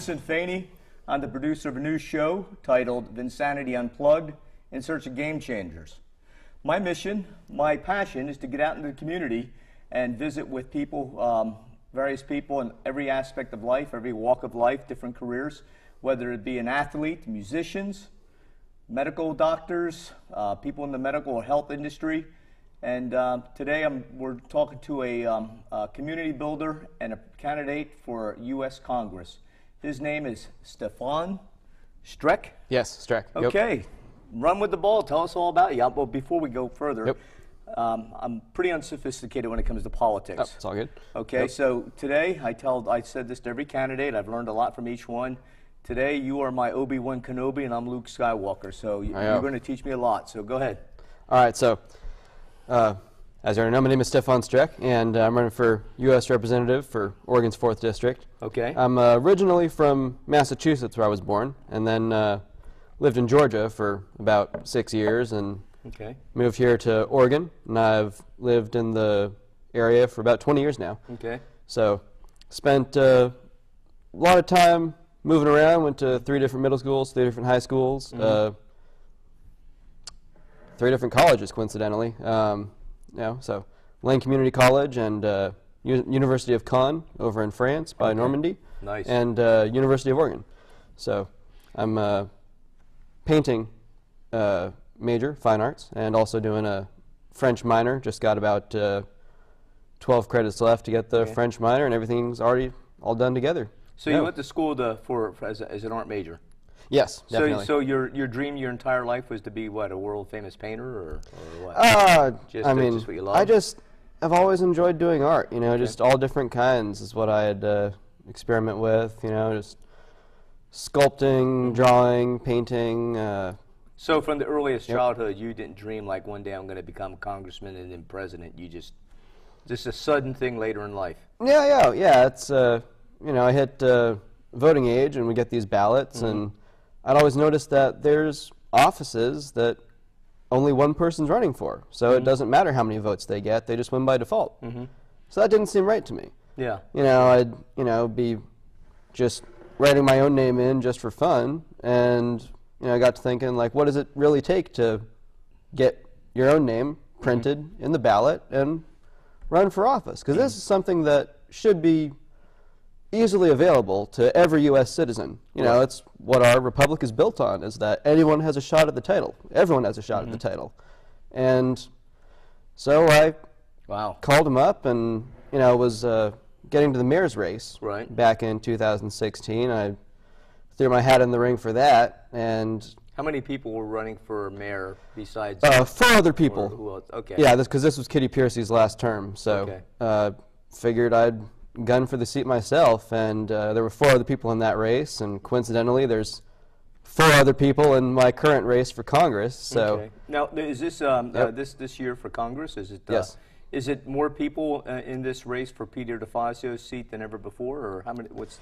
Vincent Faney. I'm the producer of a new show titled Vinsanity Unplugged, in search of game changers. My mission, my passion, is to get out into the community and visit with people, various people in every aspect of life, every walk of life, different careers, whether it be an athlete, musicians, medical doctors, people in the medical or health industry. And today we're talking to a community builder and a candidate for U.S. Congress. His name is Stefan Strek? Yes, Strek. Okay. Yep. Run with the ball. Tell us all about you. Well, before we go further, yep. I'm pretty unsophisticated when it comes to politics. Oh, it's all good. Okay, yep. So today I said this to every candidate. I've learned a lot from each one. Today you are my Obi-Wan Kenobi and I'm Luke Skywalker. So you're going to teach me a lot. So go ahead. All right. So as you already know, my name is Stefan Strek, and I'm running for U.S. Representative for Oregon's 4th District. Okay. I'm originally from Massachusetts, where I was born, and then lived in Georgia for about 6 years, and moved here to Oregon, and I've lived in the area for about 20 years now. Okay. So spent a lot of time moving around, went to 3 different middle schools, 3 different high schools, 3 different colleges, coincidentally. So Lane Community College and University of Caen over in France by Normandy. Nice. And University of Oregon. So I'm a painting major, fine arts, and also doing a French minor. Just got about 12 credits left to get the French minor, and everything's already all done together. So you went to school as an art major? Yes, definitely. So your dream your entire life was to be what, a world famous painter or what? Just what you love? I've always enjoyed doing art, you know, just all different kinds is what I had experiment with, you know, just sculpting, drawing, painting. So from the earliest childhood, you didn't dream like one day I'm going to become a congressman and then president. You just a sudden thing later in life. Yeah. It's you know, I hit voting age and we get these ballots, and I'd always noticed that there's offices that only one person's running for. So it doesn't matter how many votes they get, they just win by default. So that didn't seem right to me. Yeah. You know, I'd be just writing my own name in just for fun, and I got to thinking, like, what does it really take to get your own name printed in the ballot and run for office? Because this is something that should be easily available to every U.S. citizen. You know, it's what our republic is built on, is that anyone has a shot at the title. Everyone has a shot at the title. And so I called him up and, was getting to the mayor's race back in 2016. I threw my hat in the ring for that. And how many people were running for mayor besides? 4 other people. Who else? Okay. Yeah, because this was Kitty Piercy's last term. So figured I'd gun for the seat myself, and there were 4 other people in that race, and coincidentally there's 4 other people in my current race for Congress. So now, is this this year for Congress? Is it yes? Is it more people in this race for Peter DeFazio's seat than ever before, or how many? What's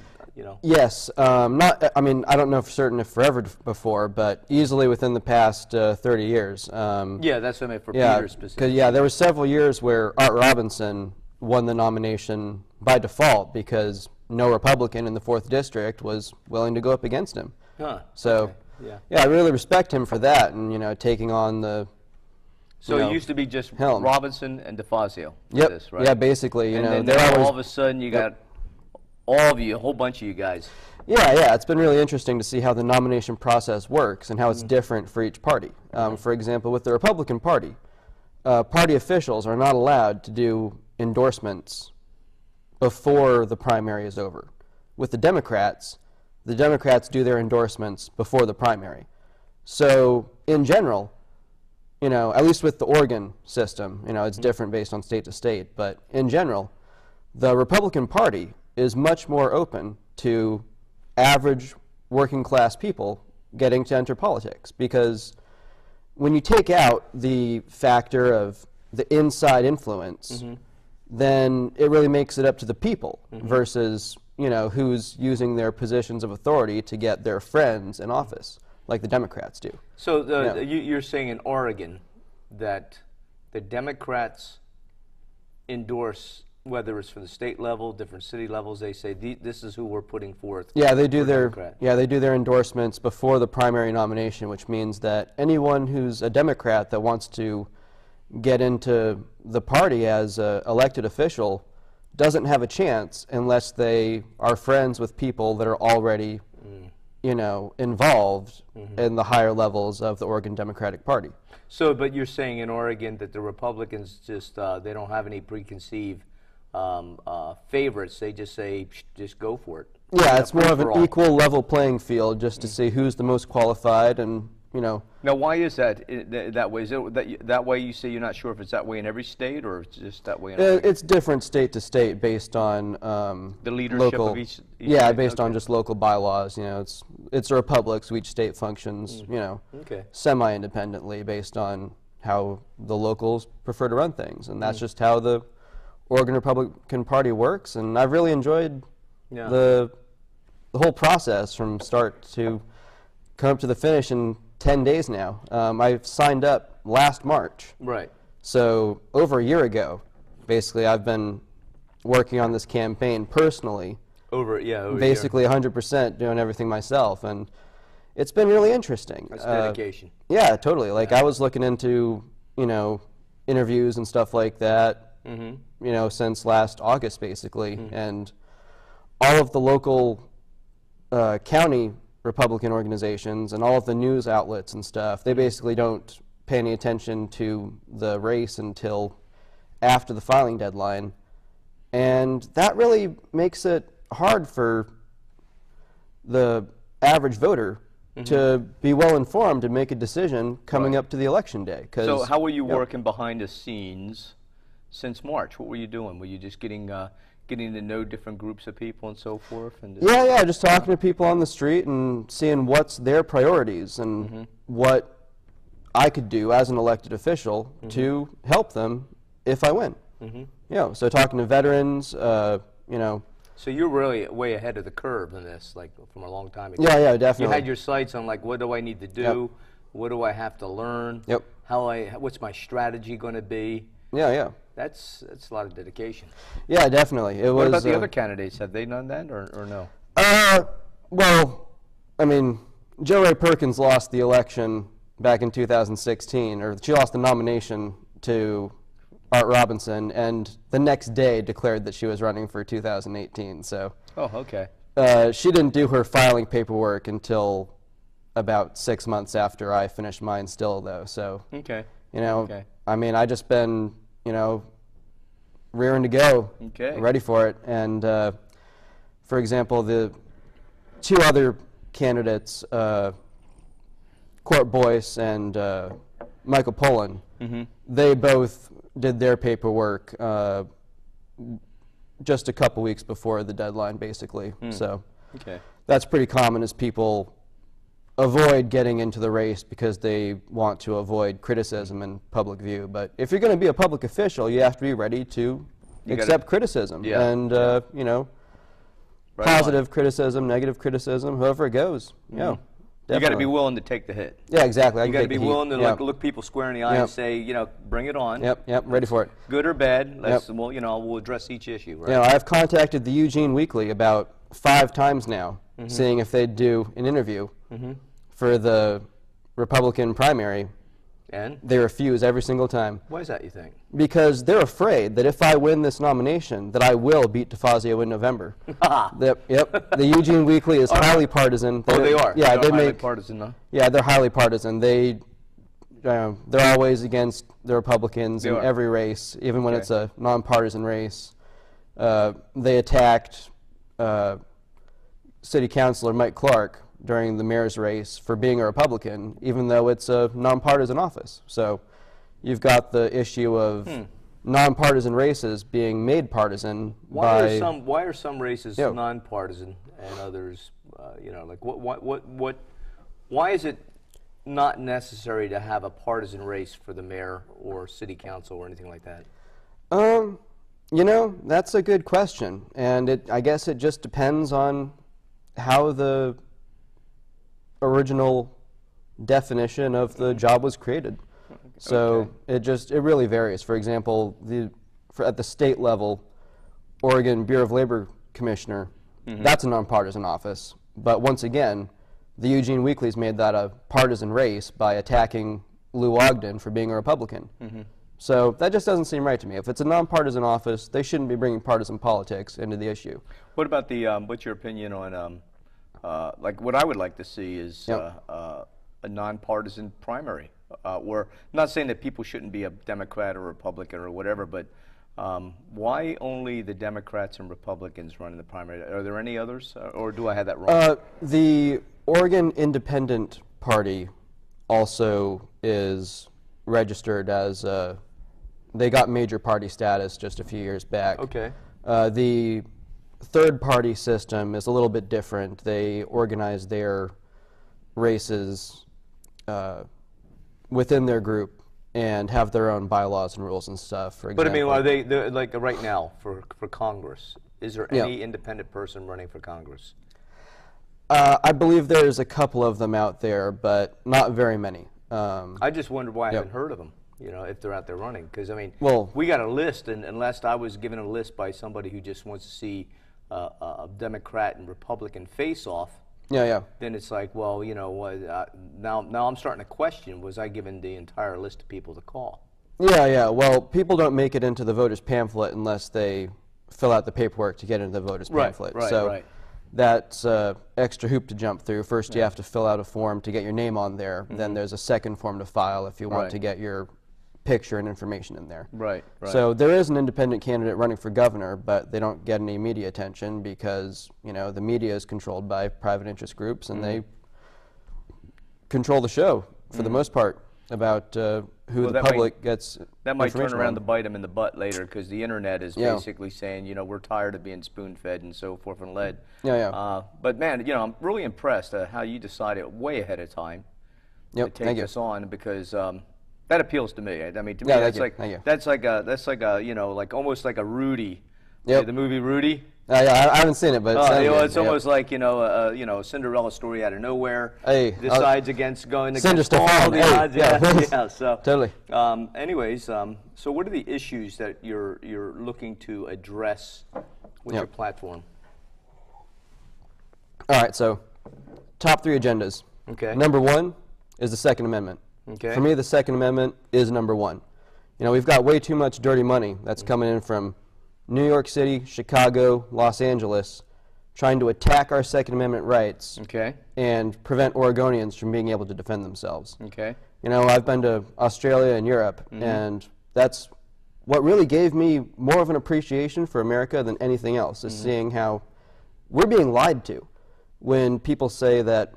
Yes, not. I mean, I don't know for certain if forever before, but easily within the past 30 years. Yeah, that's what I meant for Peter specifically. Because there were several years where Art Robinson won the nomination by default because no Republican in the 4th District was willing to go up against him. So, I really respect him for that, and taking on the. So it used to be just Robinson and DeFazio. Yep. This, right? Yeah, basically, and then all of a sudden you got all of you, a whole bunch of you guys. Yeah. It's been really interesting to see how the nomination process works and how it's different for each party. For example, with the Republican Party, party officials are not allowed to do endorsements before the primary is over. With the Democrats do their endorsements before the primary. So in general, at least with the Oregon system, it's different based on state to state, but in general, the Republican Party is much more open to average working class people getting to enter politics, because when you take out the factor of the inside influence, then it really makes it up to the people versus, who's using their positions of authority to get their friends in office, like the Democrats do. So you're saying in Oregon that the Democrats endorse whether it's for the state level, different city levels, they say this is who we're putting forth. Yeah, they do for their Democrat." they do their endorsements before the primary nomination, which means that anyone who's a Democrat that wants to get into the party as an elected official doesn't have a chance unless they are friends with people that are already, you know, involved in the higher levels of the Oregon Democratic Party. So, but you're saying in Oregon that the Republicans just they don't have any preconceived favorites. They just say, just go for it. Yeah, it's more of an Free-for-all. equal level playing field just to see who's the most qualified and, you know. Now, why is that that way? Is it that way you say you're not sure if it's that way in every state, or it's just that way in Oregon? It's different state to state based on The leadership local, of each yeah, state? based on Okay. just local bylaws. You know, it's a republic, so each state functions, you know, Okay. semi-independently based on how the locals prefer to run things, and that's just how the Oregon Republican Party works. And I've really enjoyed Yeah. the whole process from start to come up to the finish in 10 days now. I've signed up last March. Right. So over a year ago, basically, I've been working on this campaign personally, Over a year. basically 100% doing everything myself, and it's been really interesting. That's dedication. Yeah, totally. Like I was looking into, you know, interviews and stuff like that, you know, since last August, basically, and all of the local county Republican organizations and all of the news outlets and stuff, they basically don't pay any attention to the race until after the filing deadline. And that really makes it hard for the average voter to be well informed and make a decision coming up to the election day. So how were you Yep. working behind the scenes since March? What were you doing? Were you just getting to know different groups of people and so forth? And Yeah, just talking to people on the street and seeing what's their priorities and what I could do as an elected official to help them if I win. You know, so talking to veterans, you know. So you're really way ahead of the curve in this, like from a long time ago. Yeah, definitely. You had your sights on like, what do I need to do? Yep. What do I have to learn? Yep. What's my strategy going to be? Yeah. That's a lot of dedication. Yeah, definitely. It what was. about the other candidates? Have they done that or no? Well, I mean, Jo Ray Perkins lost the election back in 2016, or she lost the nomination to Art Robinson, and the next day declared that she was running for 2018. So Oh, okay. she didn't do her filing paperwork until about 6 months after I finished mine still, though. So, Okay. you know, Okay. I mean, I just been, you know, rearing to go, Okay. ready for it. And, for example, the two other candidates, Court Boyce and Michael Pollan, they both did their paperwork just a couple weeks before the deadline, basically. So Okay. that's pretty common, as people avoid getting into the race because they want to avoid criticism in public view. But if you're going to be a public official, you have to be ready to accept criticism. Yeah. And, you know, Right on. positive criticism, negative criticism, however it goes. Yeah. You got to be definitely. willing to take the hit. Yeah, exactly. I You can got to take be the heat. willing to Yep. look people square in the eye Yep. and say, you know, bring it on. Yep, ready for it. Good or bad, well, you know, we'll address each issue, right? You know, I've contacted the Eugene Weekly about 5 times now, seeing if they'd do an interview for the Republican primary. And They refuse every single time why is that, you think? because they're afraid that if I win this nomination, that I will beat DeFazio in November. Yep. The Eugene Weekly is highly partisan. Oh, they are. Yeah, they they highly make. partisan, huh? Yeah, they're highly partisan. They're always against the Republicans They in are. every race, even when Okay. it's a nonpartisan race. They attacked City Councilor Mike Clark during the mayor's race for being a Republican, even though it's a nonpartisan office. So you've got the issue of nonpartisan races being made partisan by. Why are some races Yeah. nonpartisan and others, you know, like why is it not necessary to have a partisan race for the mayor or city council or anything like that? You know, that's a good question, and I guess it just depends on how the original definition of the job was created. So it really varies. For example, at the state level, Oregon Bureau of Labor Commissioner, that's a nonpartisan office. But once again, the Eugene Weeklies made that a partisan race by attacking Lou Ogden for being a Republican. So that just doesn't seem right to me. If it's a nonpartisan office, they shouldn't be bringing partisan politics into the issue. What about the, what's your opinion on, like what I would like to see is a nonpartisan primary? Or, I'm not saying that people shouldn't be a Democrat or Republican or whatever, but why only the Democrats and Republicans running the primary? Are there any others, or do I have that wrong? The Oregon Independent Party also is registered as, they got major party status just a few years back. Okay. The third party system is a little bit different. They organize their races within their group and have their own bylaws and rules and stuff, for example. But I mean, are they like right now for Congress? Is there any independent person running for Congress? I believe there's a couple of them out there, but not very many. I just wondered why I haven't heard of them, you know, if they're out there running. Because, I mean, well, we got a list, and unless I was given a list by somebody who just wants to see a Democrat and Republican face-off, then it's like, well, you know, now I'm starting to question, was I given the entire list of people to call? Well, people don't make it into the voters' pamphlet unless they fill out the paperwork to get into the voters' pamphlet. So that's extra hoop to jump through. First, you have to fill out a form to get your name on there. Then there's a second form to file if you want to get your picture and information in there. So there is an independent candidate running for governor, but they don't get any media attention because, you know, the media is controlled by private interest groups, and they control the show for the most part about who the public gets. That might turn around to bite them in the butt later, because the internet is basically saying, you know, we're tired of being spoon-fed and so forth and led. But man, you know, I'm really impressed at how you decided way ahead of time to take this on, because that appeals to me. I mean, to me, that's like a you know, like almost like a Rudy. The movie Rudy. I haven't seen it, but it's almost like, you know, a Cinderella story out of nowhere. Decides against going against all the odds. So totally. Anyways, so what are the issues that you're looking to address with your platform? All right. So, top 3 agendas. Okay. Number 1 is the Second Amendment. Okay. For me, the Second Amendment is number 1. You know, we've got way too much dirty money that's coming in from New York City, Chicago, Los Angeles, trying to attack our Second Amendment rights and prevent Oregonians from being able to defend themselves. You know, I've been to Australia and Europe, and that's what really gave me more of an appreciation for America than anything else, is seeing how we're being lied to when people say that,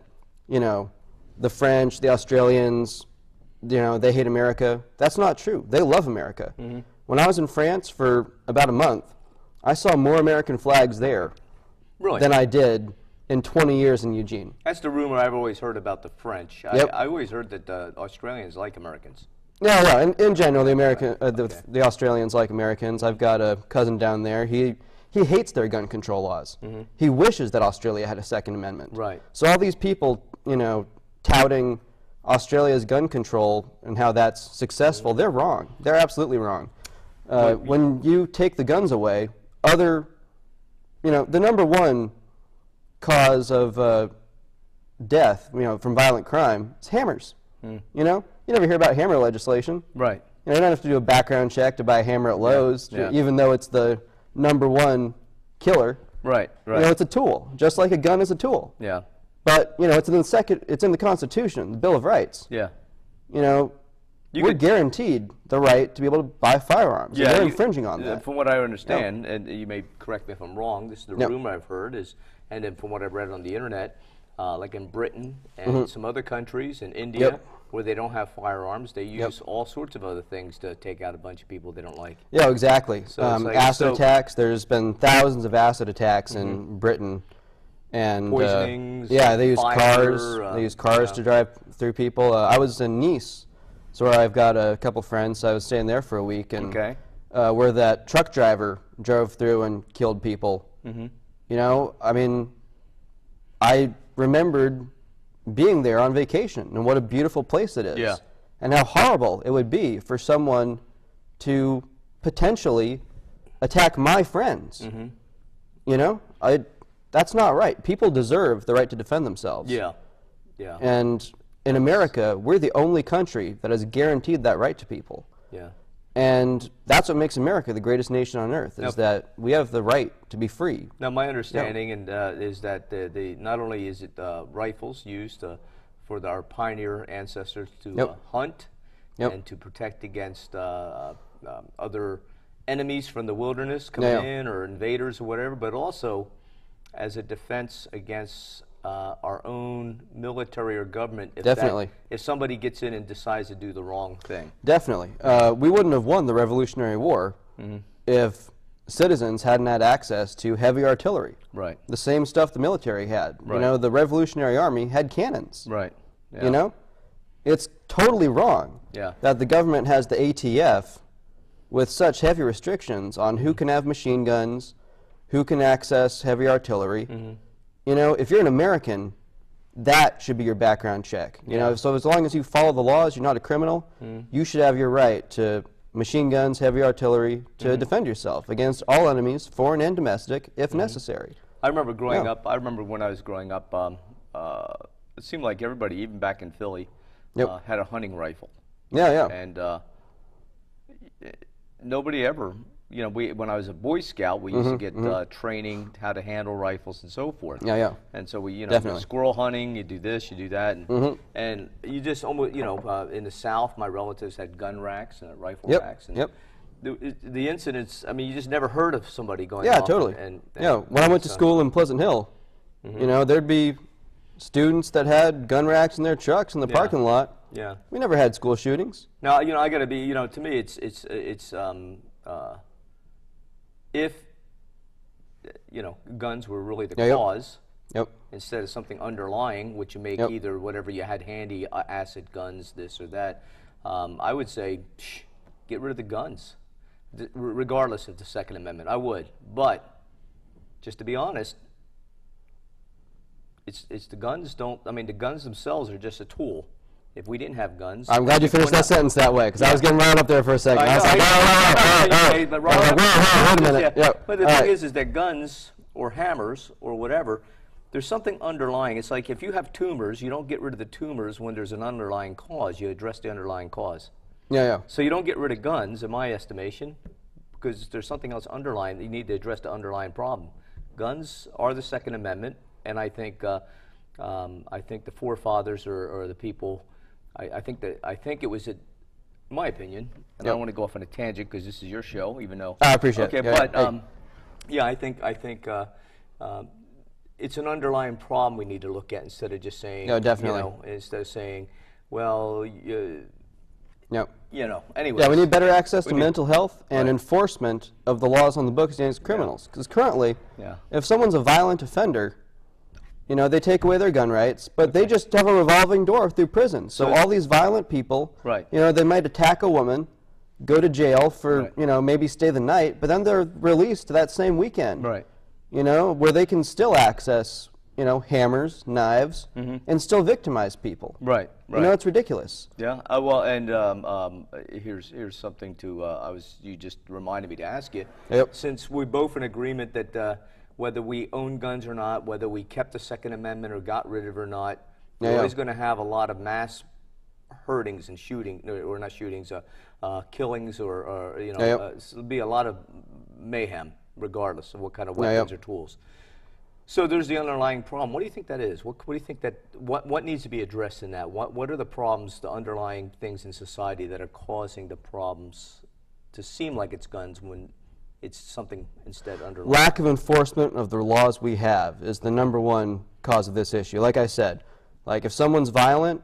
you know, the French, the Australians, you know, they hate America. That's not true. They love America. When I was in France for about a month, I saw more American flags there than I did in 20 years in Eugene. That's the rumor I've always heard about the French. I always heard that Australians like Americans. In general, the Australians like Americans. I've got a cousin down there. He hates their gun control laws. He wishes that Australia had a Second Amendment. So all these people, you know, touting Australia's gun control and how that's successful, they're wrong. They're absolutely wrong. When you take the guns away, you know, the number 1 cause of death, you know, from violent crime is hammers. You know, you never hear about hammer legislation. You know, you don't have to do a background check to buy a hammer at Lowe's, even though it's the number 1 killer. You know, it's a tool, just like a gun is a tool. But, you know, it's in the Constitution, the Bill of Rights. You know, we're guaranteed the right to be able to buy firearms. They're infringing on that. From what I understand, and you may correct me if I'm wrong, this is the rumor I've heard, and then from what I've read on the internet, like in Britain and some other countries, in India, where they don't have firearms, they use all sorts of other things to take out a bunch of people they don't like. Exactly. So acid attacks, there's been thousands of acid attacks in Britain. And poisonings. They use cars. They use cars to drive through people. I was in Nice, so where I've got a couple friends. So I was staying there for a week, and where that truck driver drove through and killed people. You know, I mean, I remembered being there on vacation and what a beautiful place it is, and how horrible it would be for someone to potentially attack my friends. You know, that's not right. People deserve the right to defend themselves. Yeah, yeah. And in America, we're the only country that has guaranteed that right to people. Yeah. And that's what makes America the greatest nation on earth, is that we have the right to be free. Now, my understanding is that not only is it rifles used for our pioneer ancestors to hunt and to protect against other enemies from the wilderness coming in, or invaders or whatever, but also as a defense against our own military or government if somebody gets in and decides to do the wrong thing. Definitely. We wouldn't have won the Revolutionary War if citizens hadn't had access to heavy artillery. Right. The same stuff the military had. Right. You know, the Revolutionary Army had cannons. Right. Yeah. You know? It's totally wrong that the government has the ATF with such heavy restrictions on who can have machine guns, who can access heavy artillery. You know, if you're an American, that should be your background check. You know, so as long as you follow the laws, you're not a criminal, you should have your right to machine guns, heavy artillery, to defend yourself against all enemies, foreign and domestic, if necessary. I remember growing up, I remember when I was growing up, it seemed like everybody, even back in Philly, had a hunting rifle. And nobody ever, you know, when I was a Boy Scout, we used to get training how to handle rifles and so forth. And so we, you know, squirrel hunting, you do this, you do that, and you just almost, you know, in the South, my relatives had gun racks and rifle racks. And the incidents, I mean, you just never heard of somebody going off. Totally. When I went to school in Pleasant Hill, you know, there'd be students that had gun racks in their trucks in the parking lot. We never had school shootings. Now, you know, I got to be, you know, to me, it's if, you know, guns were really the cause, instead of something underlying, which you make either whatever you had handy, acid guns, this or that, I would say, get rid of the guns, regardless of the Second Amendment. I would, but just to be honest, it's the guns don't. I mean, the guns themselves are just a tool. If we didn't have guns, I'm glad you finished that sentence that way, because I was getting wound up there for a second. I was like, wait a minute. But the thing is that guns or hammers or whatever, there's something underlying. It's like if you have tumors, you don't get rid of the tumors when there's an underlying cause. You address the underlying cause. So you don't get rid of guns, in my estimation, because there's something else underlying. You need to address the underlying problem. Guns are the Second Amendment, and I think the forefathers or the people. I think it was, in my opinion, and I don't want to go off on a tangent because this is your show, even though I appreciate it. Okay, but yeah, I think it's an underlying problem we need to look at instead of just saying, definitely. You know, instead of saying, well, you know, anyway. Yeah, we need better access to mental health and enforcement of the laws on the books against criminals. Because currently, if someone's a violent offender, you know, they take away their gun rights, but they just have a revolving door through prison. So all these violent people, you know, they might attack a woman, go to jail for, you know, maybe stay the night, but then they're released that same weekend. You know, where they can still access, you know, hammers, knives, and still victimize people. You know, it's ridiculous. Well, and here's something to, you just reminded me to ask you. Since we're both in agreement that whether we own guns or not, whether we kept the Second Amendment or got rid of it or not, we're always going to have a lot of mass hurtings and shooting, or not shootings, killings, or you know, there'll be a lot of mayhem, regardless of what kind of weapons or tools. So there's the underlying problem. What do you think that is? What do you think that what needs to be addressed in that? What are the problems, the underlying things in society that are causing the problems to seem like it's guns when it's something instead underlying? Lack of enforcement of the laws we have is the #1 cause of this issue. Like I said, like if someone's violent,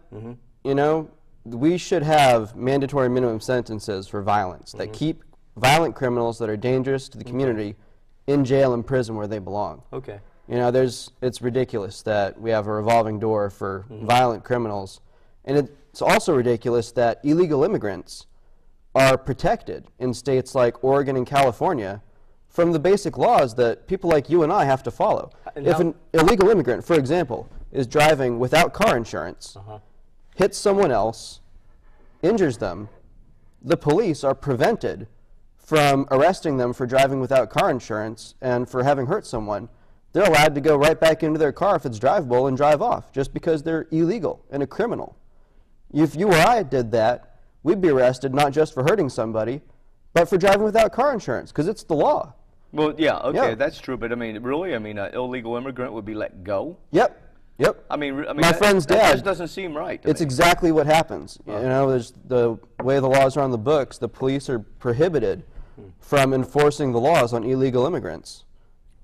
you know, we should have mandatory minimum sentences for violence that keep violent criminals that are dangerous to the community in jail and prison where they belong. You know, it's ridiculous that we have a revolving door for violent criminals, and it's also ridiculous that illegal immigrants are protected in states like Oregon and California from the basic laws that people like you and I have to follow. If an illegal immigrant, for example, is driving without car insurance, hits someone else, injures them, the police are prevented from arresting them for driving without car insurance and for having hurt someone, they're allowed to go right back into their car if it's drivable and drive off just because they're illegal and a criminal. If you or I did that, we'd be arrested not just for hurting somebody, but for driving without car insurance, because it's the law. Well, yeah, okay, that's true, but I mean, really, I mean, an illegal immigrant would be let go? Yep. Yep. I mean, my friend's dad. That just doesn't seem right. It's exactly what happens. You know, there's the way the laws are on the books, the police are prohibited from enforcing the laws on illegal immigrants,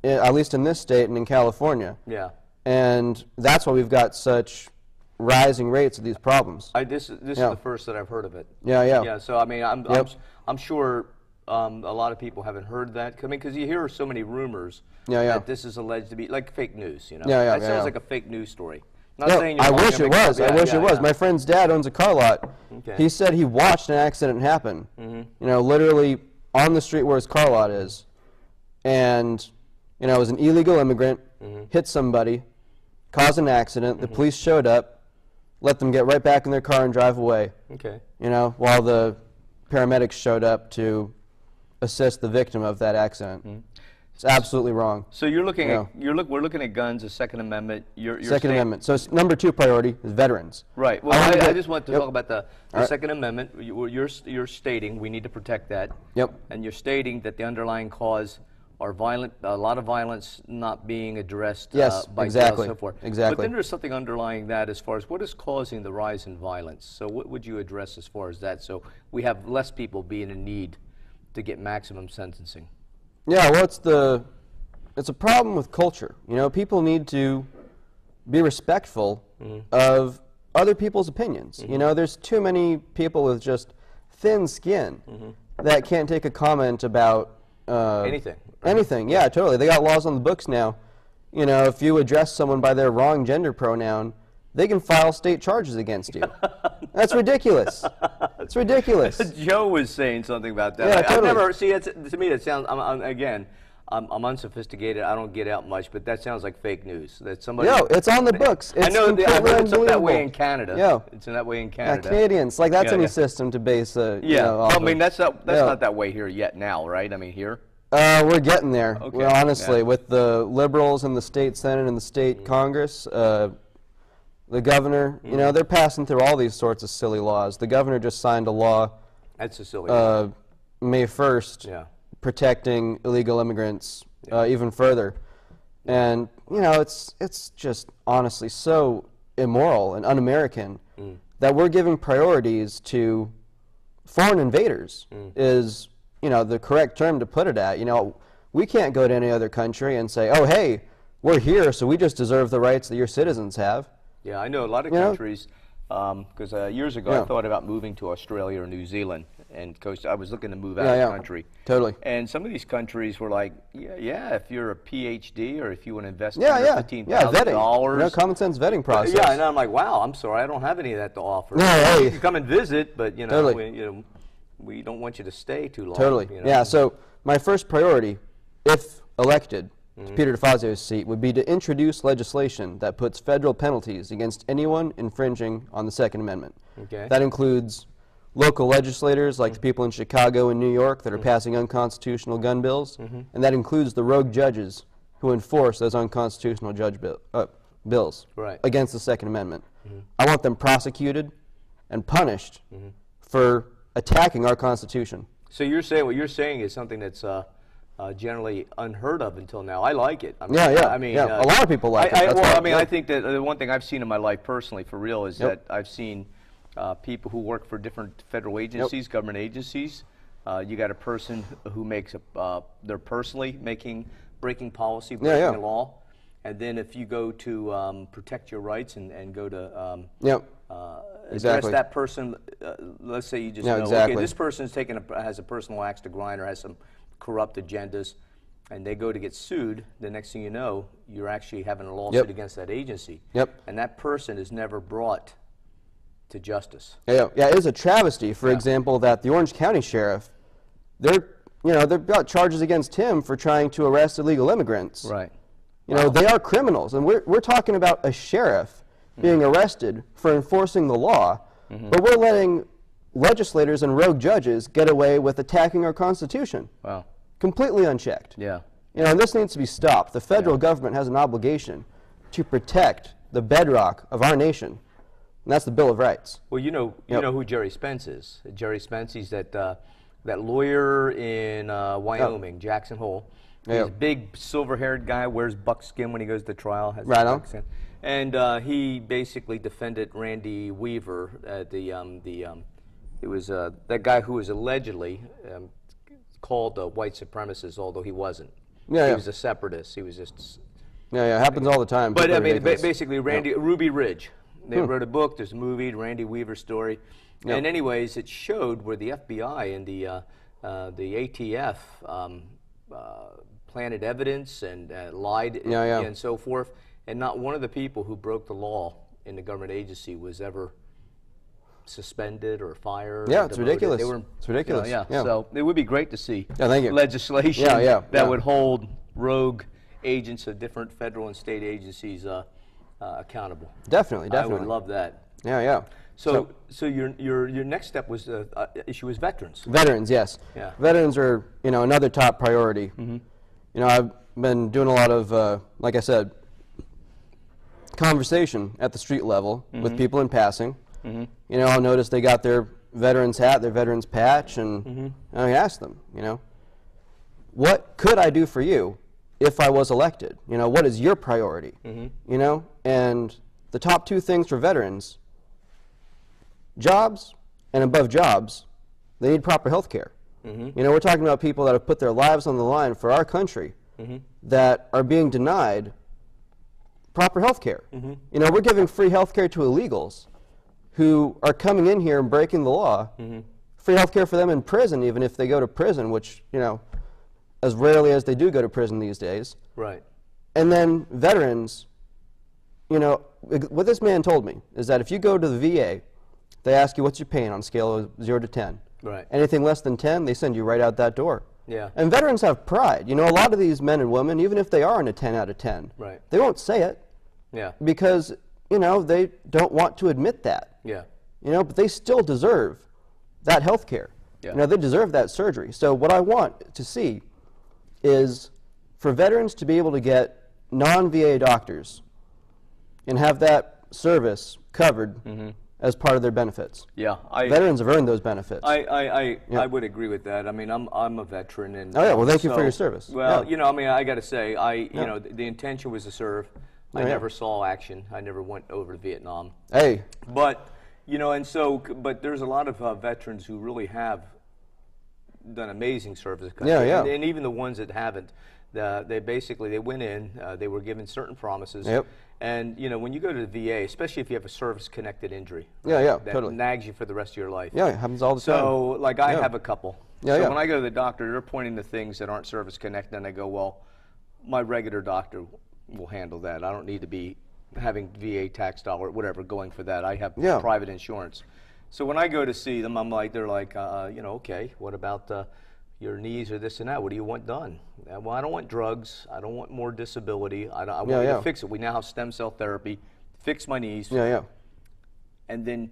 at least in this state and in California. Yeah. And that's why we've got such rising rates of these problems. This is the first that I've heard of it. Yeah, yeah. Yeah. So I mean, I'm sure a lot of people haven't heard that. I mean, because you hear so many rumors that this is alleged to be like fake news. You know, that sounds like a fake news story. Not saying you're I wish it was. I wish it was. My friend's dad owns a car lot. Okay. He said he watched an accident happen. You know, literally on the street where his car lot is, and you know, it was an illegal immigrant hit somebody, caused an accident. The police showed up. Let them get right back in their car and drive away. Okay. You know, while the paramedics showed up to assist the victim of that accident. It's absolutely wrong. So you're looking at we're looking at guns, the Second Amendment. Second Amendment. So number 2 priority is veterans. Right. Well, I just want to talk about the Second Amendment. You're stating we need to protect that. Yep. And you're stating that the underlying cause are violent, a lot of violence not being addressed by jail and so forth. Exactly. But then there's something underlying that as far as what is causing the rise in violence. So what would you address as far as that? So we have less people being in need to get maximum sentencing. Yeah, well, it's a problem with culture. You know, people need to be respectful of other people's opinions. You know, there's too many people with just thin skin that can't take a comment about anything. Anything, yeah, totally. They got laws on the books now. You know, if you address someone by their wrong gender pronoun, they can file state charges against you. That's ridiculous. It's ridiculous. Joe was saying something about that. Yeah, totally. I've never, see, to me it sounds, I'm unsophisticated, I don't get out much, but that sounds like fake news. That somebody. No, it's on the books. It's I know it's up that way in Canada. Yeah. It's in that way in Canada. Canadians, like that's any system to base you know, well, I mean, that's not that way here yet now, right? I mean, here? We're getting there. Okay. Well, honestly, with the liberals in the state Senate and the state Congress, the governor, you know, they're passing through all these sorts of silly laws. The governor just signed a law. That's a silly law. May 1st, protecting illegal immigrants even further. And, you know, it's just honestly so immoral and un-American that we're giving priorities to foreign invaders is, you know, the correct term to put it at. You know, we can't go to any other country and say, oh, hey, we're here, so we just deserve the rights that your citizens have. Yeah, I know a lot of countries, because years ago I thought about moving to Australia or New Zealand, and I was looking to move out of the country. Totally. And some of these countries were like, if you're a PhD or if you want to invest $15,000. vetting. You know, common sense vetting process. Yeah, and I'm like, wow, I'm sorry, I don't have any of that to offer. No, hey. You can come and visit, but, you know, we don't want you to stay too long. Totally. You know? Yeah, so my first priority, if elected to Peter DeFazio's seat, would be to introduce legislation that puts federal penalties against anyone infringing on the Second Amendment. Okay. That includes local legislators like the people in Chicago and New York that are passing unconstitutional gun bills, and that includes the rogue judges who enforce those unconstitutional bills against the Second Amendment. I want them prosecuted and punished for attacking our Constitution. So you're saying what you're saying is something that's generally unheard of until now. I like it. I mean, a lot of people like it. I think that the one thing I've seen in my life personally, for real, is that I've seen people who work for different federal agencies, government agencies. You got a person who makes they're personally breaking policy, breaking the law, and then if you go to protect your rights and go to address that person, let's say you just know, okay, this person's has a personal axe to grind or has some corrupt agendas, and they go to get sued, the next thing you know, you're actually having a lawsuit against that agency. And that person is never brought to justice. Yeah, it is a travesty, for example, that the Orange County Sheriff, they've got charges against him for trying to arrest illegal immigrants. Right. You know, they are criminals, and we're talking about a sheriff being arrested for enforcing the law, but we're letting legislators and rogue judges get away with attacking our Constitution. Wow. Completely unchecked. Yeah. You know, and this needs to be stopped. The federal government has an obligation to protect the bedrock of our nation, and that's the Bill of Rights. Well, you know who Jerry Spence is. Jerry Spence, he's that lawyer in Wyoming, Jackson Hole. He's a big silver-haired guy, wears buckskin when he goes to trial. Has right on. And he basically defended Randy Weaver, it was that guy who was allegedly called a white supremacist, although he wasn't. He was a separatist. He was just. Yeah, it happens all the time. But I mean, basically, Ruby Ridge. They wrote a book. There's a movie, Randy Weaver's story. And anyways, it showed where the FBI and the ATF planted evidence and lied and so forth. And not one of the people who broke the law in the government agency was ever suspended or fired. Yeah, it's ridiculous. It's ridiculous. You know, so it would be great to see thank you. legislation that would hold rogue agents of different federal and state agencies accountable. Definitely. I would love that. Yeah. So your next step was issue was veterans. Veterans, yes. Yeah. Veterans are another top priority. You know, I've been doing a lot of like I said, conversation at the street level with people in passing. You know, I'll notice they got their veterans hat, their veterans patch, and I ask them, what could I do for you if I was elected? You know, what is your priority? You know, and the top two things for veterans, jobs, and above jobs, they need proper health care. You know, we're talking about people that have put their lives on the line for our country that are being denied proper health care. You know, we're giving free health care to illegals who are coming in here and breaking the law. Free health care for them in prison, even if they go to prison, which, as rarely as they do go to prison these days. Right. And then veterans, what this man told me is that if you go to the VA, they ask you what's your pain on a scale of 0 to 10. Right. Anything less than 10, they send you right out that door. Yeah. And veterans have pride. You know, a lot of these men and women, even if they are in a 10 out of 10, right, they won't say it. Yeah. Because, they don't want to admit that. Yeah. But they still deserve that health care. Yeah. They deserve that surgery. So what I want to see is for veterans to be able to get non-VA doctors and have that service covered as part of their benefits. Yeah, veterans have earned those benefits. I would agree with that. I mean, I'm a veteran, and well, thank you for your service. Well, I mean, I got to say, the intention was to serve. I never saw action. I never went over to Vietnam. Hey. But but there's a lot of veterans who really have done amazing service. And even the ones that haven't, they went in. They were given certain promises. Yep. And when you go to the VA, especially if you have a service-connected injury, that totally nags you for the rest of your life. Yeah, it happens all the time. So, like, I have a couple. So when I go to the doctor, they're pointing to things that aren't service-connected, and I go, well, my regular doctor will handle that. I don't need to be having VA tax dollar, whatever, going for that. I have private insurance. So when I go to see them, they're like, okay, what about your knees or this and that? What do you want done? Well, I don't want drugs. I don't want more disability. I want you to fix it. We now have stem cell therapy. Fix my knees. And then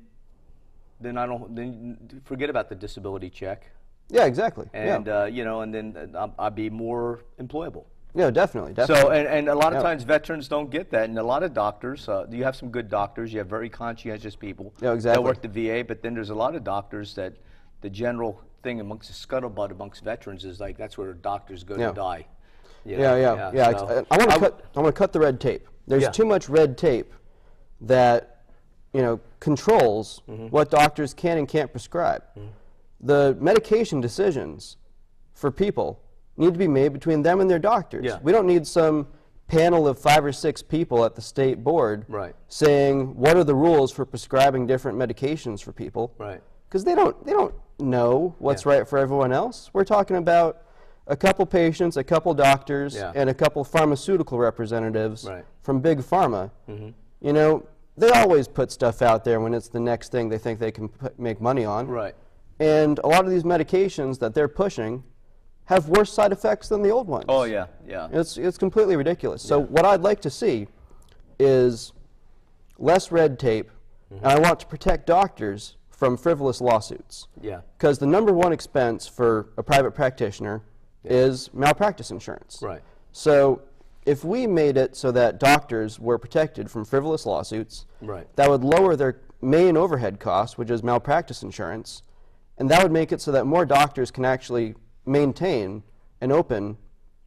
forget about the disability check. Yeah, exactly. And and then I'll be more employable. Yeah, definitely. So, and a lot of times veterans don't get that, and a lot of doctors, you have some good doctors, you have very conscientious people that work the VA, but then there's a lot of doctors that the general thing amongst the scuttlebutt amongst veterans is like that's where doctors go to die. So I want to cut the red tape. There's too much red tape that controls what doctors can and can't prescribe. The medication decisions for people need to be made between them and their doctors. We don't need some panel of 5 or 6 people at the state board saying what are the rules for prescribing different medications for people. Because they don't know what's right for everyone else. We're talking about a couple patients, a couple doctors, and a couple pharmaceutical representatives from big pharma. They always put stuff out there when it's the next thing they think they can make money on. And a lot of these medications that they're pushing have worse side effects than the old ones. Oh, yeah. It's completely ridiculous. So what I'd like to see is less red tape, and I want to protect doctors from frivolous lawsuits. Yeah. Because the #1 expense for a private practitioner is malpractice insurance. Right. So if we made it so that doctors were protected from frivolous lawsuits, that would lower their main overhead cost, which is malpractice insurance, and that would make it so that more doctors can actually maintain an open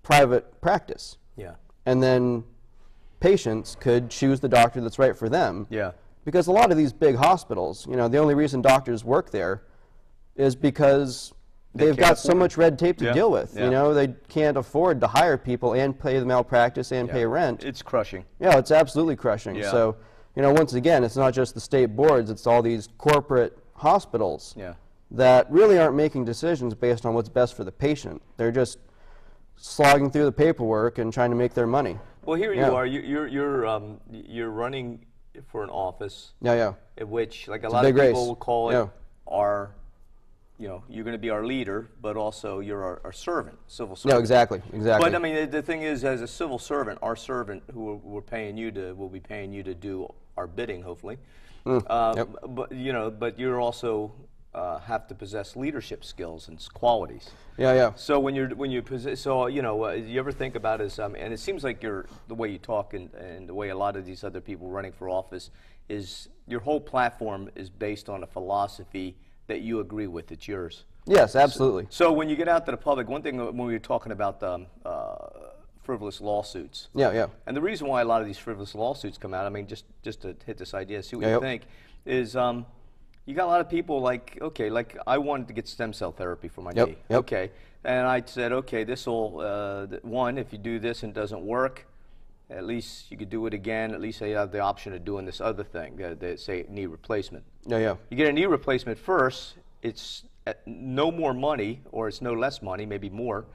private practice. Yeah. And then patients could choose the doctor that's right for them. Yeah. Because a lot of these big hospitals, you know, the only reason doctors work there is because they've got so much red tape to deal with. You know, they can't afford to hire people and pay the malpractice and pay rent. It's crushing. Yeah, it's absolutely crushing. Yeah. So, you know, once again, it's not just the state boards, it's all these corporate hospitals that really aren't making decisions based on what's best for the patient. They're just slogging through the paperwork and trying to make their money. Well, here you are. You're running for an office. In which, like, a lot of people will call it our, you know, you're going to be our leader, but also you're our servant, civil servant. No, exactly. But I mean, the thing is, as a civil servant, our servant, who we're paying you to, will be paying you to do our bidding, hopefully. But you know, but you're also have to possess leadership skills and qualities. So when you possess, so you know, you ever think about is, and it seems like the way you talk and the way a lot of these other people running for office is, your whole platform is based on a philosophy that you agree with. It's yours. Yes, absolutely. So when you get out to the public, one thing when we were talking about frivolous lawsuits. And the reason why a lot of these frivolous lawsuits come out, I mean, just to hit this idea, see what you think, is you got a lot of people like, okay, like I wanted to get stem cell therapy for my knee. Okay. And I said, okay, this will, one, if you do this and it doesn't work, at least you could do it again. At least you have the option of doing this other thing, say knee replacement. You get a knee replacement first, it's no more money, or it's no less money, maybe more,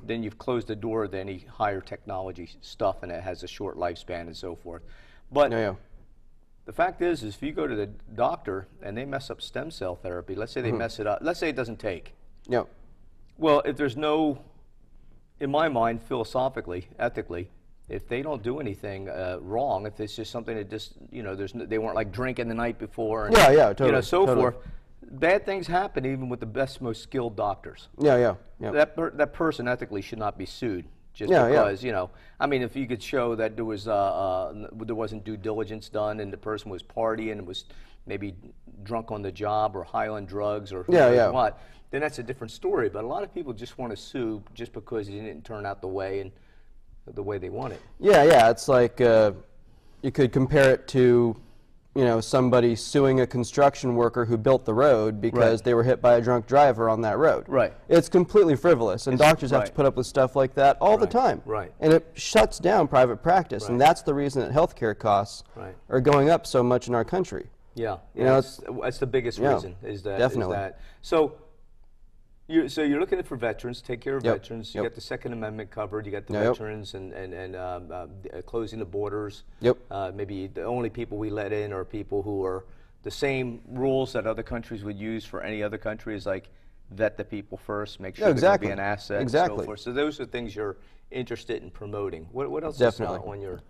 then you've closed the door to any higher technology stuff, and it has a short lifespan and so forth. But the fact is if you go to the doctor and they mess up stem cell therapy, let's say they mess it up, let's say it doesn't take. Well, if there's no, in my mind, philosophically, ethically, if they don't do anything wrong, if it's just something that just, you know, they weren't like drinking the night before, and, totally, you know, so forth, bad things happen even with the best, most skilled doctors. That person ethically should not be sued just because, you know, I mean, if you could show that there wasn't due diligence done and the person was partying and was maybe drunk on the job or high on drugs or who knows what, then that's a different story. But a lot of people just want to sue just because it didn't turn out the way they want it. It's like you could compare it to, you know, somebody suing a construction worker who built the road because they were hit by a drunk driver on that road. It's completely frivolous, and doctors have to put up with stuff like that all the time. And it shuts down private practice, and that's the reason that healthcare costs are going up so much in our country. You know, that's the biggest reason. Is that definitely. Is that, so you're looking for veterans, take care of veterans. You got the Second Amendment covered. You got the veterans and closing the borders. Maybe the only people we let in are people who are the same rules that other countries would use for any other country, is like vet the people first, make sure they're going to be an asset, and so forth. So those are things you're interested in promoting. What else is on your?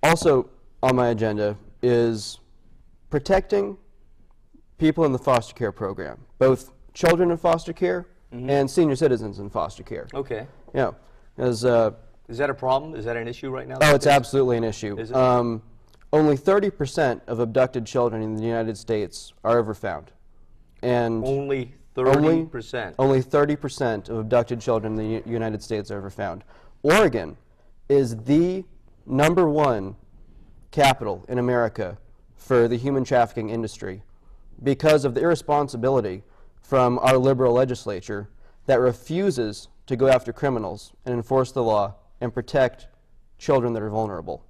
Also on my agenda is protecting people in the foster care program, both children in foster care and senior citizens in foster care. Is that a problem? Is that an issue right now? Oh, it's absolutely an issue. Is it? Only 30% of abducted children in the United States are ever found. And only 30%? Only 30% of abducted children in the United States are ever found. Oregon is the #1 capital in America for the human trafficking industry because of the irresponsibility from our liberal legislature that refuses to go after criminals and enforce the law and protect children that are vulnerable.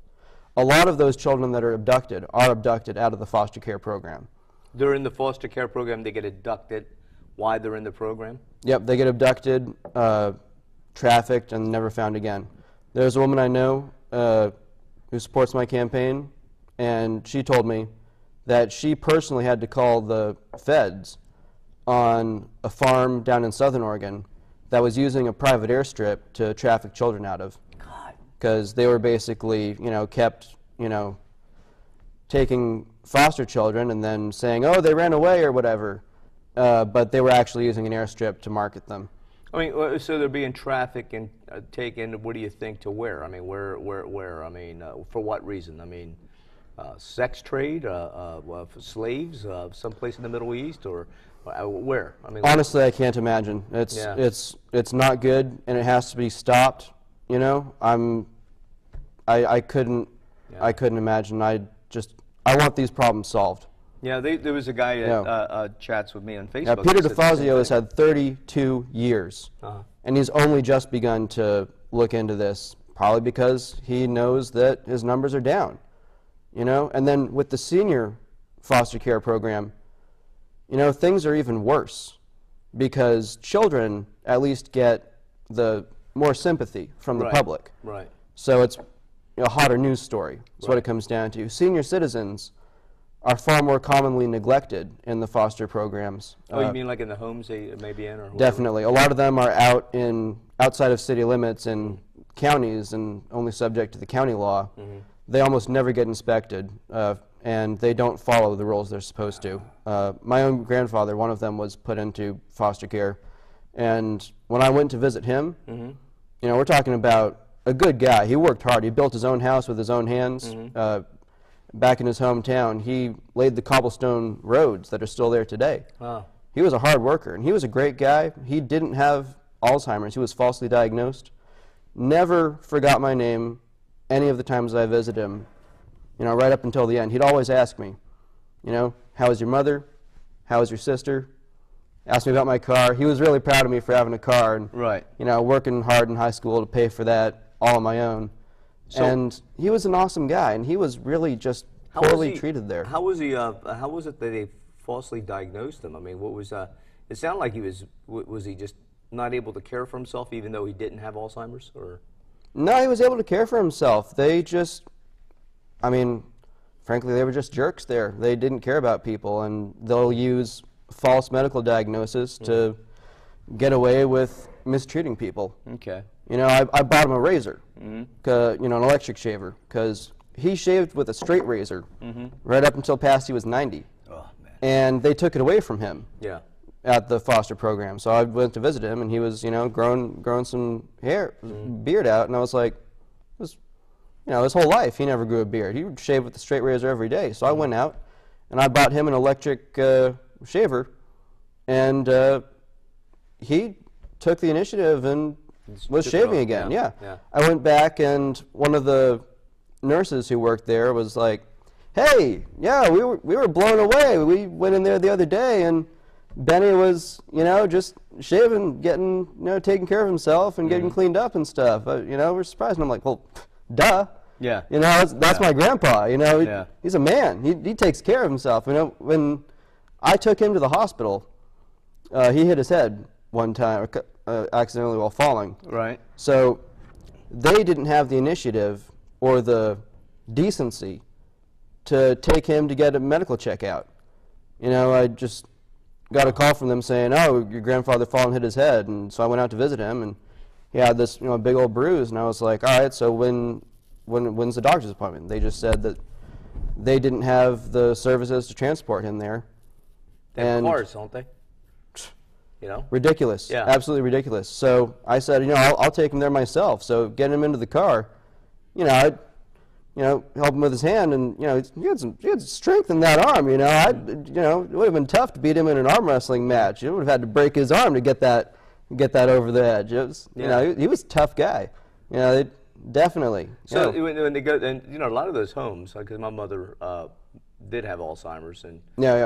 A lot of those children that are abducted out of the foster care program. They're in the foster care program, they get abducted while they're in the program? Yep, they get abducted, trafficked, and never found again. There's a woman I know who supports my campaign, and she told me that she personally had to call the feds on a farm down in southern Oregon that was using a private airstrip to traffic children out of. Because they were basically, you know, kept, you know, taking foster children and then saying, oh, they ran away or whatever, but they were actually using an airstrip to market them. I mean, so they're being trafficked and taken, what do you think, to where? I mean, where? I mean, for what reason? I mean, sex trade, for slaves, someplace in the Middle East, or where? I mean, honestly, I can't imagine. It's not good, and it has to be stopped. You know, I couldn't imagine. I want these problems solved. Yeah, there was a guy that chats with me on Facebook. Yeah, Peter DeFazio has had 32 years, and he's only just begun to look into this, probably because he knows that his numbers are down. You know, and then with the senior foster care program, you know, things are even worse because children at least get the more sympathy from the public. Right. So it's a hotter news story. That's what it comes down to. Senior citizens are far more commonly neglected in the foster programs. Oh, you mean like in the homes they may be in? Or definitely. A lot of them are outside of city limits in counties and only subject to the county law. They almost never get inspected, and they don't follow the rules they're supposed to. My own grandfather, one of them, was put into foster care, and when I went to visit him, you know, we're talking about a good guy. He worked hard. He built his own house with his own hands. Back in his hometown, he laid the cobblestone roads that are still there today. Wow. He was a hard worker, and he was a great guy. He didn't have Alzheimer's. He was falsely diagnosed. Never forgot my name any of the times I visited him, you know, right up until the end. He'd always ask me, you know, how is your mother? How is your sister? Asked me about my car. He was really proud of me for having a car and, you know, working hard in high school to pay for that all on my own. And he was an awesome guy, and he was really just poorly treated there. How was he? How was it that they falsely diagnosed him? I mean, what was? It sounded like he was he just not able to care for himself, even though he didn't have Alzheimer's, or? No, he was able to care for himself. They just, I mean, frankly, they were just jerks there. They didn't care about people, and they'll use false medical diagnosis to get away with mistreating people. Okay. You know, I bought him a razor, you know, an electric shaver, because he shaved with a straight razor right up until past he was 90. Oh, man. And they took it away from him. Yeah. At the foster program. So I went to visit him, and he was, you know, growing some beard out, and I was like, you know, his whole life he never grew a beard. He would shave with a straight razor every day. So I went out, and I bought him an electric shaver, and he took the initiative and was shaving again. Yeah. I went back, and one of the nurses who worked there was like, hey, yeah, we were blown away. We went in there the other day, and Benny was, you know, just shaving, getting, you know, taking care of himself and getting cleaned up and stuff. You know, we're surprised. And I'm like, well, duh. Yeah. You know, that's my grandpa. You know, he's a man. He takes care of himself. You know, when I took him to the hospital, he hit his head one time accidentally while falling. Right. So they didn't have the initiative or the decency to take him to get a medical checkout. You know, I just got a call from them saying, oh, your grandfather fell and hit his head, and so I went out to visit him, and he had this, you know, big old bruise, and I was like, all right, so when's the doctor's appointment? They just said that they didn't have the services to transport him there. They have cars, don't they? You know? Ridiculous. Yeah. Absolutely ridiculous. So I said, you know, I'll take him there myself. So getting him into the car, you know, I'd, you know, help him with his hand, and you know, he had strength in that arm. You know, you know, it would have been tough to beat him in an arm wrestling match. You would have had to break his arm to get that over the edge. It was, you know, he was a tough guy. You know, definitely. So when they go, and you know, a lot of those homes, because my mother did have Alzheimer's, and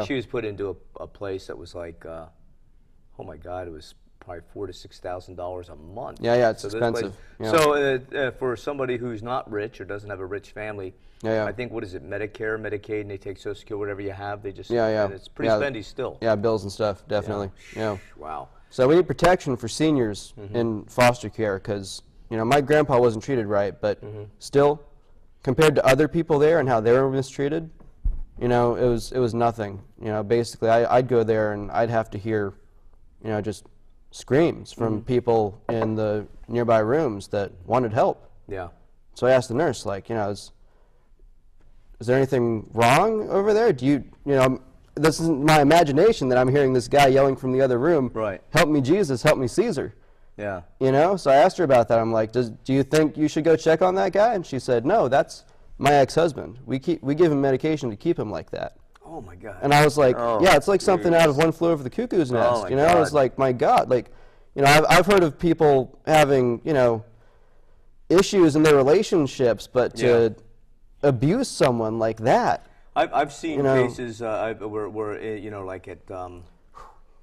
she was put into a place that was like, oh my God, it was probably $4,000 to $6,000 a month. Yeah, it's expensive. Yeah. So for somebody who's not rich or doesn't have a rich family, I think, what is it, Medicare, Medicaid, and they take Social Security, whatever you have, they just, and it's pretty spendy still. Yeah, bills and stuff, definitely. Yeah. Wow. So we need protection for seniors in foster care, because, you know, my grandpa wasn't treated right, but still, compared to other people there and how they were mistreated, you know, it was nothing. You know, basically, I'd go there and I'd have to hear, you know, just screams from people in the nearby rooms that wanted help. Yeah. So I asked the nurse, like, you know, is there anything wrong over there? Do you know, this isn't my imagination that I'm hearing this guy yelling from the other room, right, help me Jesus, help me Caesar. Yeah. You know, so I asked her about that. I'm like, do you think you should go check on that guy? And she said, no, that's my ex-husband. We give him medication to keep him like that. Oh my God. And I was like, yeah, it's like something out of One Flew Over the Cuckoo's Nest. You know, I was like, my God, like, you know, I've heard of people having, you know, issues in their relationships, but to abuse someone like that. I've seen cases where you know, like at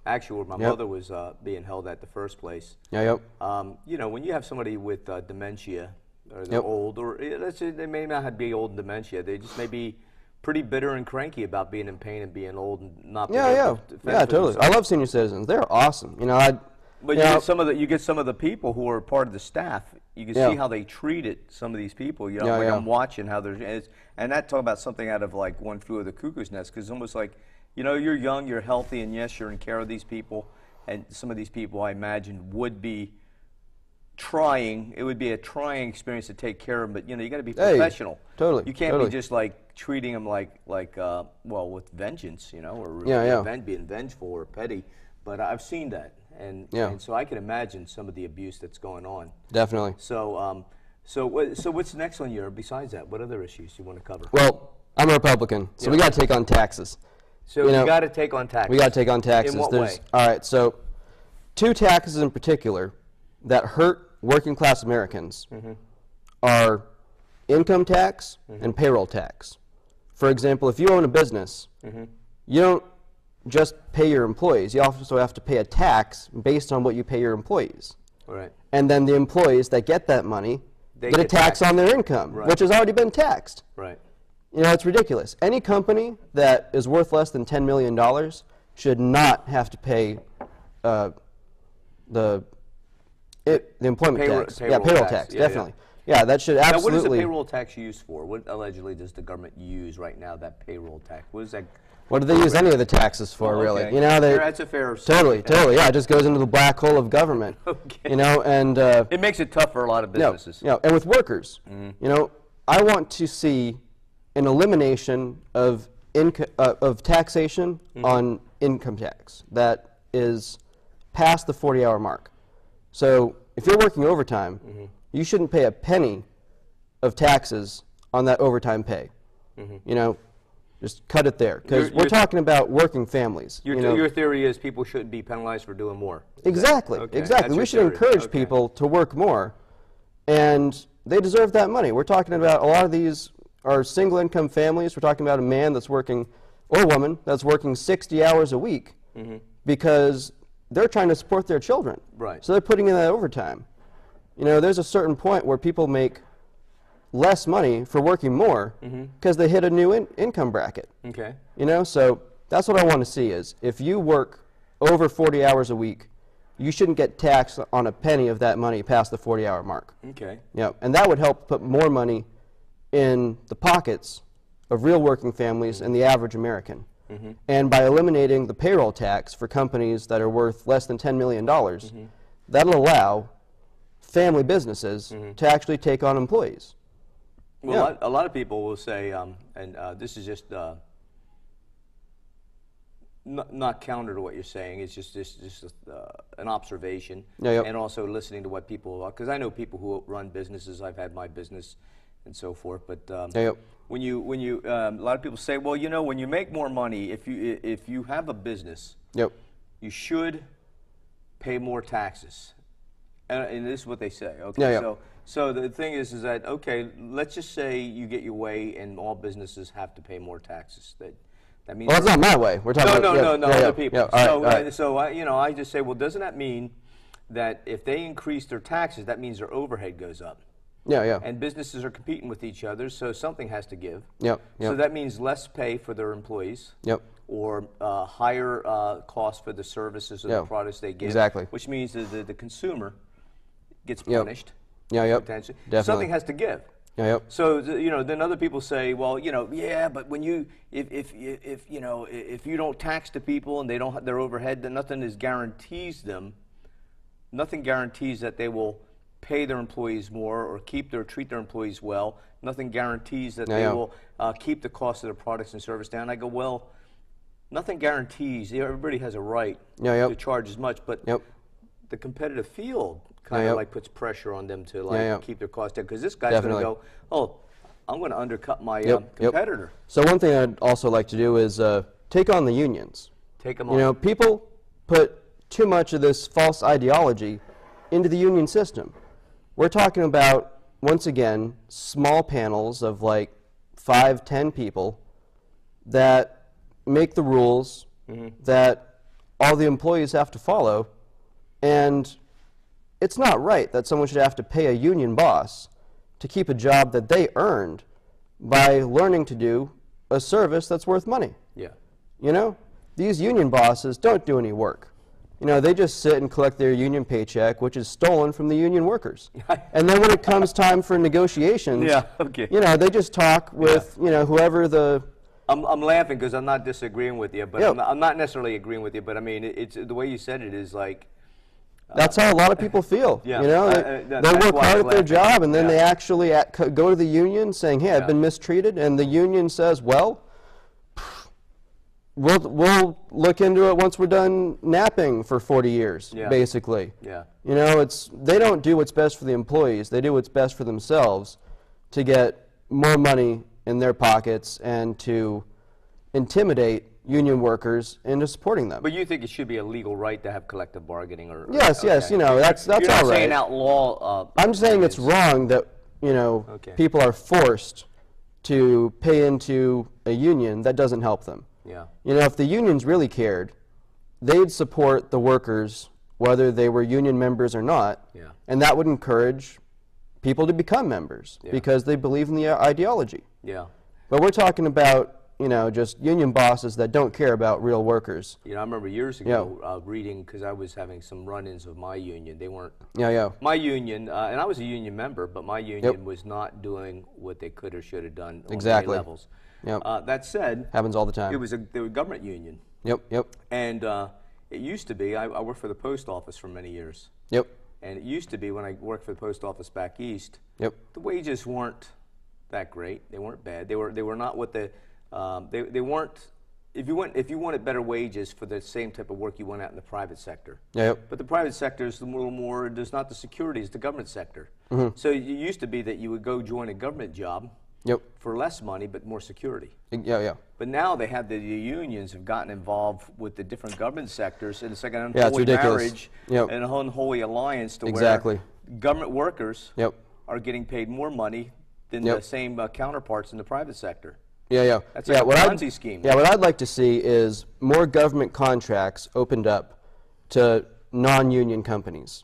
actually where my mother was being held at the first place. You know, when you have somebody with dementia, or they're old, or let's say they may not be old in dementia, they just may be pretty bitter and cranky about being in pain and being old and not being able to fend for totally. themselves. I love senior citizens. They're awesome. You know, but you get some of the people who are part of the staff. You can see how they treated some of these people. You know, like I'm watching how they're, and that talk about something out of like One Flew Over the Cuckoo's Nest, because it's almost like, you know, you're young, you're healthy, and yes, you're in care of these people, and some of these people I imagine would be trying. It would be a trying experience to take care of them, but you know, you got to be professional. Totally. You can't be just like treating them like well, with vengeance, you know, or being vengeful or petty. But I've seen that. And so I can imagine some of the abuse that's going on. Definitely. So, so what's next on your, besides that, what other issues you want to cover? Well, I'm a Republican, so we got to take on taxes. So you got to take on taxes. We got to take on taxes. In what way? All right, so 2 taxes in particular that hurt working class Americans are income tax and payroll tax. For example, if you own a business, you don't just pay your employees. You also have to pay a tax based on what you pay your employees. Right. And then the employees that get that money get a tax on their income, which has already been taxed. Right. You know, it's ridiculous. Any company that is worth less than $10 million should not have to pay the employment tax. Payroll tax, definitely. Yeah, that should absolutely. Now, what is the payroll tax used for? What allegedly does the government use right now, that payroll tax? What is that? What do they use any of the taxes for, really? You know, that's a fair totally. Yeah, it just goes into the black hole of government. You know, and it makes it tough for a lot of businesses. And with workers, you know, I want to see an elimination of taxation on income tax that is past the 40-hour mark. So if you're working overtime, you shouldn't pay a penny of taxes on that overtime pay. You know. Just cut it there, because we're talking about working families. Your theory is people shouldn't be penalized for doing more. Exactly, exactly. We should encourage people to work more, and they deserve that money. We're talking about a lot of these are single-income families. We're talking about a man that's working, or a woman that's working 60 hours a week because they're trying to support their children. Right. So they're putting in that overtime. You know, there's a certain point where people make less money for working more because they hit a new income bracket. You know, so that's what I want to see is if you work over 40 hours a week, you shouldn't get taxed on a penny of that money past the 40-hour mark. Yeah, and that would help put more money in the pockets of real working families and the average American. And by eliminating the payroll tax for companies that are worth less than $10 million, that'll allow family businesses to actually take on employees. Well, a lot of people will say, and this is just not counter to what you're saying. It's just an observation, and also listening to what people. Because I know people who run businesses. I've had my business, and so forth. But when you a lot of people say, well, you know, when you make more money, if you have a business, you should pay more taxes, and this is what they say. So the thing is that, okay, let's just say you get your way and all businesses have to pay more taxes. That means... Well, that's not my way. We're talking about... No, other people. So you know, I just say, well, doesn't that mean that if they increase their taxes, that means their overhead goes up? And businesses are competing with each other, so something has to give. So that means less pay for their employees. Or higher cost for the services or the products they give. Which means that the consumer gets punished. Potentially. Something has to give. So you know, then other people say, well, you know, but when you, if you know, if you don't tax the people and they don't have their overhead, then nothing guarantees them. Nothing guarantees that they will pay their employees more or treat their employees well. Nothing guarantees that they will keep the cost of the products and service down. I go, well, nothing guarantees. Everybody has a right to charge as much, but the competitive field kind of like puts pressure on them to like keep their costs down, because this guy's going to go, oh, I'm going to undercut my competitor. So one thing I'd also like to do is take on the unions. Take them on. You know, people put too much of this false ideology into the union system. We're talking about, once again, small panels of like 5, 10 people that make the rules that all the employees have to follow, and it's not right that someone should have to pay a union boss to keep a job that they earned by learning to do a service that's worth money. Yeah. You know, these union bosses don't do any work. You know, they just sit and collect their union paycheck, which is stolen from the union workers. And then when it comes time for negotiations, you know, they just talk with, you know, whoever the... I'm laughing because I'm not disagreeing with you, but I'm not necessarily agreeing with you, but I mean, it's the way you said it is like... that's how a lot of people feel. You know, they work hard at their job, and then they actually go to the union saying, hey, I've been mistreated, and the union says, well, we'll look into it once we're done napping for 40 years, basically. You know, they don't do what's best for the employees. They do what's best for themselves to get more money in their pockets and to intimidate union workers into supporting them. But you think it should be a legal right to have collective bargaining? Or yes, you know, that's all right. You're not saying outlaw... I'm saying it's wrong that, you know, people are forced to pay into a union that doesn't help them. You know, if the unions really cared, they'd support the workers whether they were union members or not, and that would encourage people to become members because they believe in the ideology. But we're talking about, you know, just union bosses that don't care about real workers. You know, I remember years ago reading, because I was having some run-ins with my union. They weren't... My union, and I was a union member, but my union was not doing what they could or should have done on many levels. That said, happens all the time. They were a government union. And it used to be, I worked for the post office for many years. And it used to be, when I worked for the post office back east, the wages weren't that great. They weren't bad. They were not what the they weren't. If you wanted better wages for the same type of work, you went out in the private sector. But the private sector is a little more. There's not the security as the government sector. So it used to be that you would go join a government job for less money but more security. But now they have the unions have gotten involved with the different government sectors, and it's like an unholy marriage and an unholy alliance to where government workers are getting paid more money than the same counterparts in the private sector. That's like a Ponzi scheme. What I'd like to see is more government contracts opened up to non-union companies.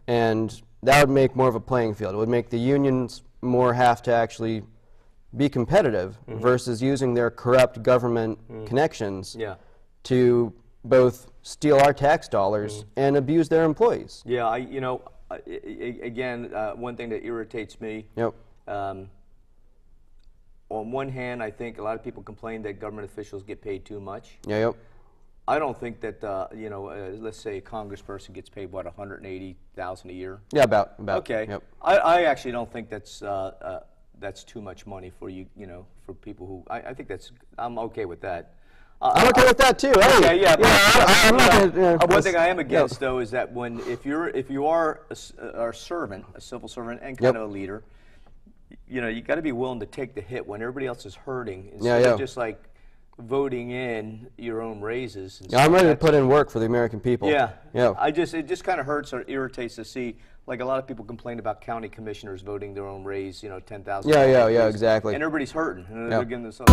And that would make more of a playing field. It would make the unions more have to actually be competitive versus using their corrupt government connections to both steal our tax dollars and abuse their employees. You know, again, one thing that irritates me, on one hand, I think a lot of people complain that government officials get paid too much. I don't think that, you know, let's say a congressperson gets paid, what, $180,000 a year? About. Okay. I actually don't think that's too much money for you know, for people who, I think I'm okay with that. I'm okay with that too. One thing I am against, though, is that if you are a servant, a civil servant, and kind of a leader, you know, you got to be willing to take the hit when everybody else is hurting, instead of just like voting in your own raises. I'm ready to put in work for the American people. It just kind of hurts or irritates to see, like, a lot of people complain about county commissioners voting their own raise, you know, $10,000. Yeah, exactly. And everybody's hurting, and they're getting this up.